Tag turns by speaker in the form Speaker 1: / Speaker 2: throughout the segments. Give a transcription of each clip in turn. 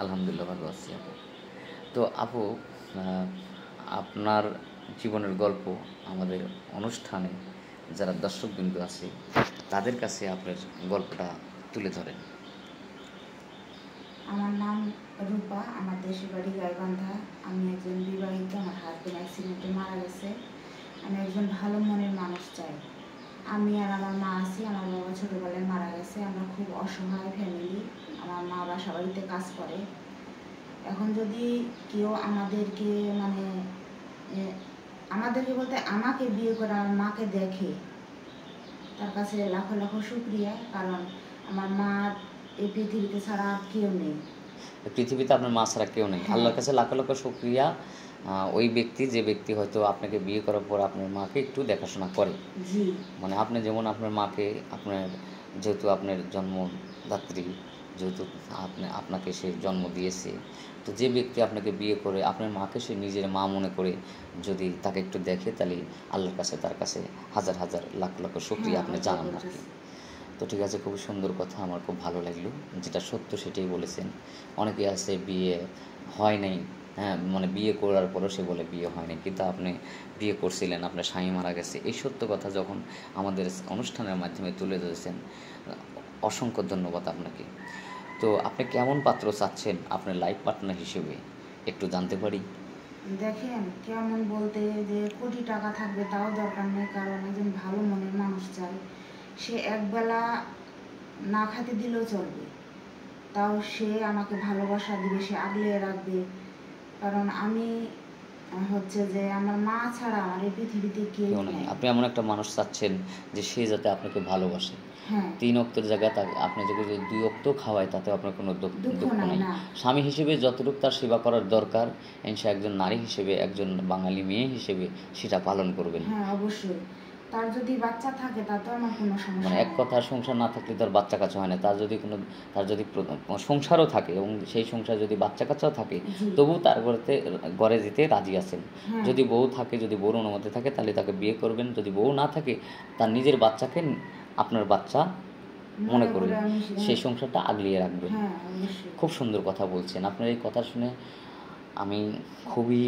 Speaker 1: আলহামদুলিল্লাহ ভালো আছি আপু। তো আপু, আহ, আপনার জীবনের গল্প আমাদের অনুষ্ঠানে যারা দর্শকবৃন্দ আছে তাদের কাছে আপনার গল্পটা তুলে ধরেন।
Speaker 2: আমার নাম রূপা, আমার দেশের বাড়ি গাইবান্ধা। আমি একজন বিবাহিত, আমার হাজব্যান্ড অ্যাক্সিডেন্টে মারা গেছে। আমি একজন ভালো মনের মানুষ চাই। আমি আর আমার মা আছি, আমার বাবা ছোটোবেলায় মারা গেছে। আমরা খুব অসহায় ফ্যামিলি। আমার মা বাসা বাড়িতে কাজ করে। এখন যদি কেউ আমাদেরকে মানে এ, আমাদেরকে বলতে আমাকে বিয়ে করে আমার মাকে দেখে, তার কাছে লাখো লাখো শুক্রিয়া। কারণ আমার মা এই পৃথিবীতে ছাড়া আর কেউ নেই।
Speaker 1: পৃথিবীতে আপনার মা ছাড়া কেউ নেই,
Speaker 2: হ্যাঁ,
Speaker 1: আল্লাহর কাছে লাখ লাখ শুক্রিয়া। ওই ব্যক্তি, যে ব্যক্তি হয়তো আপনাকে বিয়ে করার পর আপনার মাকে একটু দেখাশোনা করে।
Speaker 2: জি,
Speaker 1: মানে আপনি যেমন আপনার মাকে, আপনার যেহেতু আপনার জন্মদাত্রী, যেহেতু আপনাকে সে জন্ম দিয়েছে, তো যে ব্যক্তি আপনাকে বিয়ে করে আপনার মাকে সে নিজের মা মনে করে যদি তাকে একটু দেখে, তাহলে আল্লাহর কাছে তার কাছে হাজার হাজার লাখ লাখ শুক্রিয়া
Speaker 2: হ্যাঁ,
Speaker 1: আপনি
Speaker 2: ওইটাই
Speaker 1: জানান আর কি।
Speaker 2: বলতেছি।
Speaker 1: তো ঠিক আছে, খুবই সুন্দর কথা, আমার খুব ভালো লাগলো। যেটা সত্য সেটাই বলেছেন। অনেকে আছে বিয়ে হয় নাই, হ্যাঁ, মানে বিয়ে করার পরও সে বলে বিয়ে হয়নি, কিন্তু আপনি বিয়ে করছিলেন, আপনার স্বামী মারা গেছে, এই সত্য কথা যখন আমাদের অনুষ্ঠানের মাধ্যমে তুলে ধরেছেন, অসংখ্য ধন্যবাদ আপনাকে। তো আপনি কেমন পাত্র চাচ্ছেন আপনার লাইফ পার্টনার হিসেবে, একটু জানতে পারি?
Speaker 2: দেখেন, কেমন বলতে যে কোটি টাকা থাকবে তাও দরকার নেই, কারণ একজন ভালো মনের মানুষ চাই। সে একবেলা না খেতে দিলেও চলবে, তাও সে আমাকে ভালোবাসা দিবে, সে আগলে রাখবে। কারণ আমি হচ্ছে যে আমার মা ছাড়া আমার এই পৃথিবীতে কেউ
Speaker 1: কেউ নাই,
Speaker 2: নাই।
Speaker 1: আপনি এমন একটা মানুষ চাচ্ছেন যে সে যাতে আপনাকে ভালোবাসে।
Speaker 2: হ্যাঁ,
Speaker 1: ৩ অক্তের জায়গায় আপনি যদি ২ অক্ত খাওয়ায়, তাতে আপনার কোনো
Speaker 2: দুঃখ
Speaker 1: দুঃখ
Speaker 2: নাই
Speaker 1: নাই।
Speaker 2: না।
Speaker 1: স্বামী হিসেবে যতটুকু তার সেবা করার দরকার, সে একজন নারী হিসেবে, একজন বাঙালি মেয়ে হিসেবে সেটা পালন করবেন।
Speaker 2: হ্যাঁ, অবশ্যই। তার যদি বাচ্চা থাকে তাতেও আমার কোনো
Speaker 1: মানে
Speaker 2: সমস্যা
Speaker 1: এক
Speaker 2: নাই।
Speaker 1: কথার সংসার না থাকলে তার বাচ্চা কাচ্চা হয় না। তার যদি সংসারও থাকে এবং সেই সংসার যদি বাচ্চা কাচ্চাও থাকে,
Speaker 2: জি,
Speaker 1: তবু তার ঘরে যেতে রাজি আছেন।
Speaker 2: হ্যাঁ,
Speaker 1: যদি বউ থাকে, যদি বউর অনুমতি থাকে, তাহলে তাকে বিয়ে করবেন। যদি বউ না থাকে, তার নিজের বাচ্চাকে আপনার বাচ্চা মনে
Speaker 2: মনে করে
Speaker 1: করবেন,
Speaker 2: আমি
Speaker 1: সেই সংসারটা আগলিয়ে রাখবেন।
Speaker 2: হ্যাঁ, অবশ্যই।
Speaker 1: খুব সুন্দর কথা বলছেন। আপনার এই কথা শুনে আমি খুবই,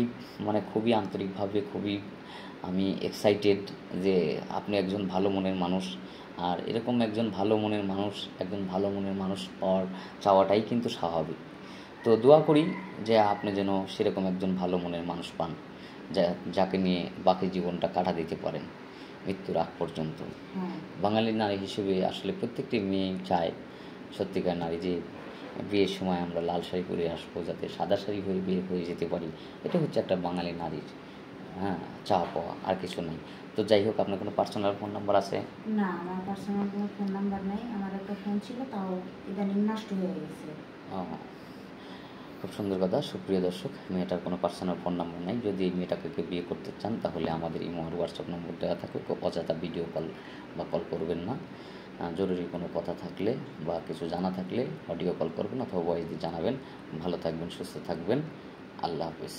Speaker 1: মানে খুবই আন্তরিকভাবে, খুবই আমি এক্সাইটেড যে আপনি একজন ভালো মনের মানুষ। আর এরকম একজন ভালো মনের মানুষ, একজন ভালো মনের মানুষ পাওয়ার চাওয়াটাই কিন্তু স্বাভাবিক। তো দোয়া করি যে আপনি যেন সেরকম একজন ভালো মনের মানুষ পান, যাকে নিয়ে বাকি জীবনটা কাটা দিতে পারেন মৃত্যুর আগ পর্যন্ত।
Speaker 2: হ্যাঁ,
Speaker 1: বাঙালি নারী হিসেবে আসলে প্রত্যেকটি মেয়েই চায়, সত্যিকার নারী, যে বিয়ের সময় আমরা লাল শাড়ি পরে আসবো, যাতে সাদা শাড়ি হয়ে বিয়ে হয়ে যেতে পারি। এটা হচ্ছে একটা বাঙালি নারীর, হ্যাঁ, চাওয়া পাওয়া, আর কিছু নেই। তো যাই হোক, আপনার কোনো পার্সোনাল ফোন নাম্বার আছে?
Speaker 2: না, আমার পার্সোনাল কোনো ফোন নাম্বার নেই। আমার একটা ফোন ছিল, তাও ইদানিং নষ্ট হয়ে গেছে।
Speaker 1: ও, খুব সুন্দর কথা। সুপ্রিয় দর্শক, মেয়েটার কোনো পার্সোনাল ফোন নাম্বার নেই। যদি এই মেয়েটাকে কেউ বিয়ে করতে চান, তাহলে আমাদের ইমো আর হোয়াটসঅ্যাপ নম্বর দেওয়া থাকে, অযথা ভিডিও কল বা কল করবেন না। জরুরি কোনো কথা থাকলে বা কিছু জানা থাকলে অডিও কল করবেন অথবা ভয়েস দিয়ে জানাবেন। ভালো থাকবেন, সুস্থ থাকবেন। আল্লাহ হাফিজ।